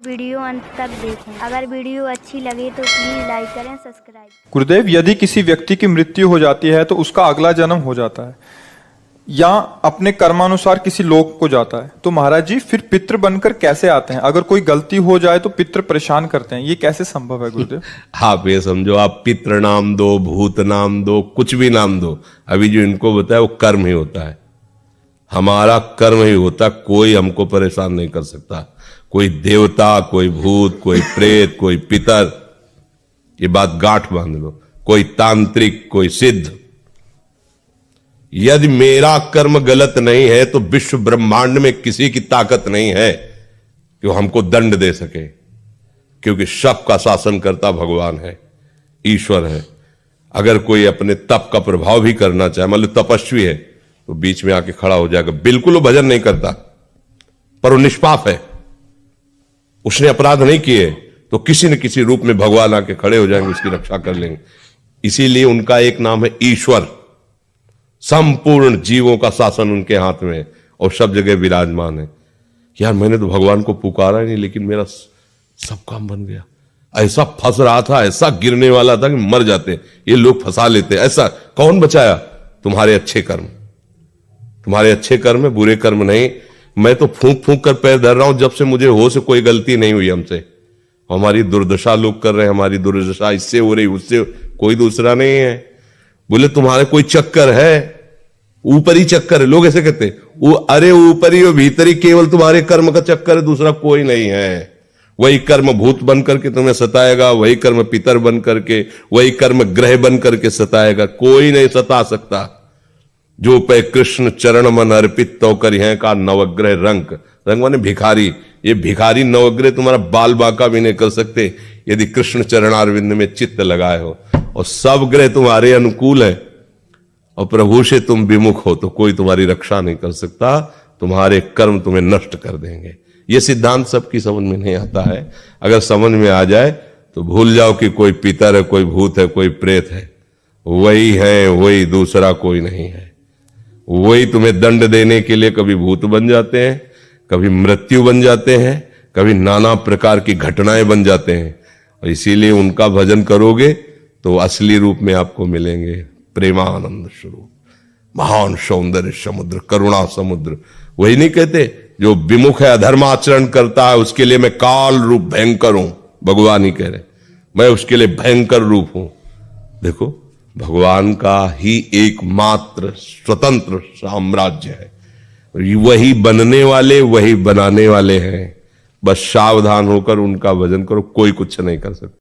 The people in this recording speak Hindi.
वीडियो अंत तक देखें। अगर वीडियो अच्छी लगे तो प्लीज़ लाइक करें, सब्सक्राइब। गुरुदेव, यदि किसी व्यक्ति की मृत्यु हो जाती है तो उसका अगला जन्म हो जाता है या अपने कर्मानुसार किसी लोक को जाता है, तो महाराज जी फिर पितृ बनकर कैसे आते हैं? अगर कोई गलती हो जाए तो पितृ परेशान करते हैं, ये कैसे संभव है गुरुदेव? आप ये समझो, आप पितृ नाम दो, भूत नाम दो, कुछ भी नाम दो, अभी जो इनको बताया वो कर्म ही होता है। हमारा कर्म ही होता है, कोई हमको परेशान नहीं कर सकता। कोई देवता, कोई भूत, कोई प्रेत, कोई पितर, ये बात गांठ बांध लो, कोई तांत्रिक, कोई सिद्ध। यदि मेरा कर्म गलत नहीं है तो विश्व ब्रह्मांड में किसी की ताकत नहीं है कि वो हमको दंड दे सके, क्योंकि सबका शासन करता भगवान है, ईश्वर है। अगर कोई अपने तप का प्रभाव भी करना चाहे, मान लो तपस्वी है, तो बीच में आके खड़ा हो जाएगा। बिल्कुल वो भजन नहीं करता, पर वो निष्पाप है, उसने अपराध नहीं किए, तो किसी न किसी रूप में भगवान आके खड़े हो जाएंगे, उसकी रक्षा कर लेंगे। इसीलिए उनका एक नाम है ईश्वर। संपूर्ण जीवों का शासन उनके हाथ में है और सब जगह विराजमान है। यार मैंने तो भगवान को पुकारा ही नहीं, लेकिन मेरा सब काम बन गया। ऐसा फंस रहा था, ऐसा गिरने वाला था कि मर जाते, ये लोग फंसा लेते। ऐसा कौन बचाया? तुम्हारे अच्छे कर्म, तुम्हारे अच्छे कर्म है, बुरे कर्म नहीं। मैं तो फूंक फूंक कर पैर धर रहा हूं, जब से मुझे हो से कोई गलती नहीं हुई हमसे। हमारी दुर्दशा लोग कर रहे हैं, हमारी दुर्दशा इससे हो रही, उससे, कोई दूसरा नहीं है। बोले तुम्हारे कोई चक्कर है, ऊपरी चक्कर है, लोग ऐसे कहते हैं। वो अरे ऊपरी और भीतरी, केवल तुम्हारे कर्म का चक्कर है, दूसरा कोई नहीं है। वही कर्म भूत बन करके तुम्हें सताएगा, वही कर्म पितर बन करके, वही कर्म ग्रह बन करके सताएगा, कोई नहीं सता सकता। जो पे कृष्ण चरण मन अर्पित तो कर हैं का नवग्रह रंग, रंग माने भिखारी। ये भिखारी नवग्रह तुम्हारा बाल बांका भी नहीं कर सकते यदि कृष्ण चरणारविंद में चित्त लगाए हो। और सब ग्रह तुम्हारे अनुकूल है और प्रभु से तुम विमुख हो तो कोई तुम्हारी रक्षा नहीं कर सकता, तुम्हारे कर्म तुम्हें नष्ट कर देंगे। ये सिद्धांत सबकी समझ में नहीं आता है। अगर समझ में आ जाए तो भूल जाओ कि कोई पितर है, कोई भूत है, कोई प्रेत है। वही है, वही, दूसरा कोई नहीं है। वही तुम्हें दंड देने के लिए कभी भूत बन जाते हैं, कभी मृत्यु बन जाते हैं, कभी नाना प्रकार की घटनाएं बन जाते हैं। और इसीलिए उनका भजन करोगे तो असली रूप में आपको मिलेंगे। प्रेमानंद स्वरूप, महान सौंदर्य समुद्र, करुणा समुद्र। वही नहीं कहते जो विमुख है, अधर्माचरण करता है, उसके लिए मैं काल रूप भयंकर हूं। भगवान ही कह रहे, मैं उसके लिए भयंकर रूप हूं। देखो, भगवान का ही एकमात्र स्वतंत्र साम्राज्य है। वही बनने वाले, वही बनाने वाले हैं। बस सावधान होकर उनका भजन करो, कोई कुछ नहीं कर सकता।